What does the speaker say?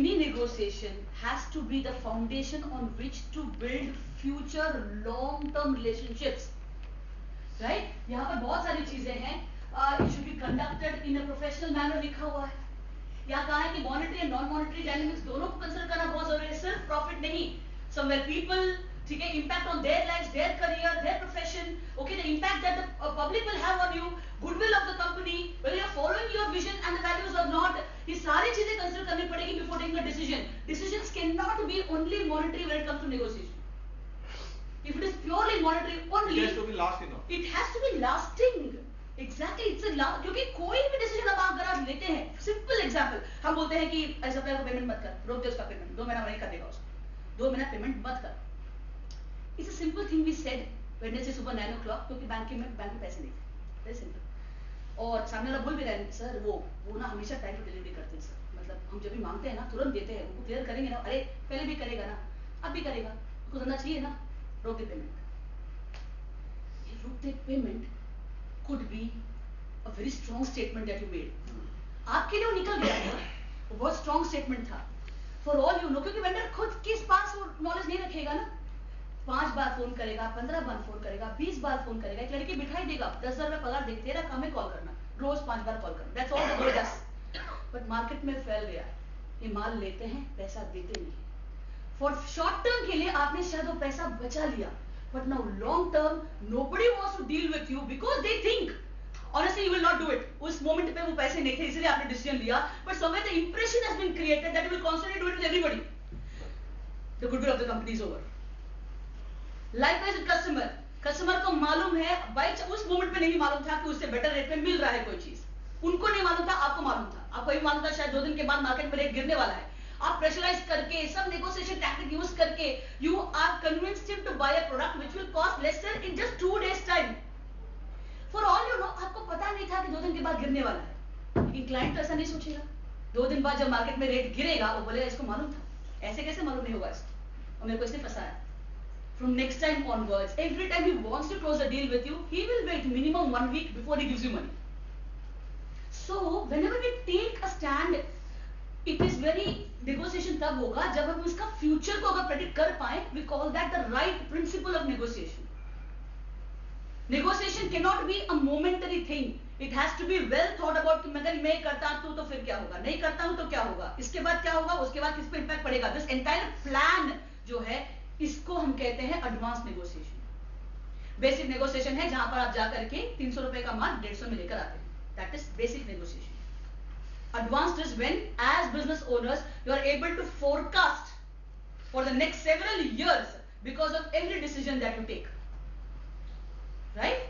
any negotiation has to be the foundation on which to build future long-term relationships, right? यहाँ पर बहुत सारी चीजें हैं. It should be conducted in a professional manner लिखा हुआ है. यहाँ कहा है कि monetary and non monetary dynamics दोनों को कंसिडर करना बहुत जरूरी है, सिर्फ प्रॉफिट नहीं. समवेयर पीपल, ठीक है, impact on their lives, their career, their profession, okay, the impact that the public will have on you, goodwill of the company, whether you are following your vision and the values or not. ये सारी चीजें consider करनी पड़ेगी before taking a decision. Decisions can not be only monetary when it comes to negotiation. If it is purely monetary only, it has to be lasting. It has to be lasting. Exactly, it's a क्योंकि कोई भी decision अब अगर आप लेते हैं, simple example, हम बोलते हैं कि ऐसा सप्लायर को पेमेंट मत कर, रोक दे उसका पेमेंट, 2 महीना नहीं कर देगा उसको, 2 महीना पेमेंट मत कर. It's a simple thing we said Wednesday सुबह 9 o'clock, क्योंकि बैंक में पैसे नहीं थे, वेरी सिंपल. और सामने वाला बोल भी रहे हैं, सर वो ना हमेशा टाइम पर डिलीवरी करते हैं सर, मतलब हम जब भी मांगते हैं ना तुरंत देते हैं, उनको क्लियर करेंगे ना, अरे पहले भी करेगा ना, अब भी करेगा, उसको समझना चाहिए ना, रोक दे पेमेंट. ये रोक दे payment could be a very strong statement that you made. आपके लिए वो निकल गया था, वो बहुत strong statement था. For all you know, क्योंकि वेंडर खुद के पास वो नॉलेज नहीं रखेगा ना. 5 बार फोन करेगा, 15 बार फोन करेगा, 20 बार फोन करेगा, एक लड़की बिठाई देगा, 10,000 रुपए पगार देते, तेरा काम है कॉल करना, रोज 5 बार कॉल करना. That's all the day does. But market में फैल गया, ये माल लेते हैं, पैसा देते नहीं. For short term के लिए आपने शायद वो पैसा बचा लिया, but now long term nobody wants to deal with you because they think honestly you will not do it. उस moment पे वो पैसे नहीं थे इसलिए आपने decision लिया, but somewhere the impression has been created that you will constantly do it with everybody. The goodwill of the company is over. Likewise with customer को मालूम है, भाई उस moment पे नहीं मालूम था कि उससे better rate पे मिल रहा है कोई चीज, उनको नहीं मालूम था, आपको मालूम था. आपको ये मालूम था शायद 2 दिन के बाद मार्केट में रेट गिरने वाला है. आप प्रेशराइज करके सब नेगोशिएशन टैक्टिक यूज करके you are convinced him to buy a product which will cost lesser in just 2 days time. For all you know, आपको पता नहीं था कि 2 दिन के बाद गिरने वाला है, लेकिन क्लाइंट तो ऐसा नहीं सोचेगा. 2 दिन बाद जब मार्केट में रेट गिरेगा वो बोलेगा इसको मालूम था. ऐसे कैसे मालूम नहीं होगा इसको, और मेरे को इसने फंसाया. From next time onwards, every time he wants to close a deal with you, he will wait minimum 1 week before he gives you money. So whenever we take a stand, it is very negotiation तब होगा जब हम उसका future को अगर predict कर पाए. We call that the right principle of negotiation. Negotiation cannot be a momentary thing. It has to be well thought about कि अगर मैं करता हूं तो फिर क्या होगा, नहीं करता हूं तो क्या होगा, इसके बाद क्या होगा, उसके बाद किस पे इम्पैक्ट पड़ेगा. This entire plan जो है इसको हम कहते हैं एडवांस नेगोशिएशन. बेसिक नेगोशिएशन है जहां पर आप जाकर के 300 रुपए का माल 150 में लेकर आते हैं. That is basic negotiation. Advanced is when, as business owners, you are able to forecast for the next several years because of every decision that you take. Right?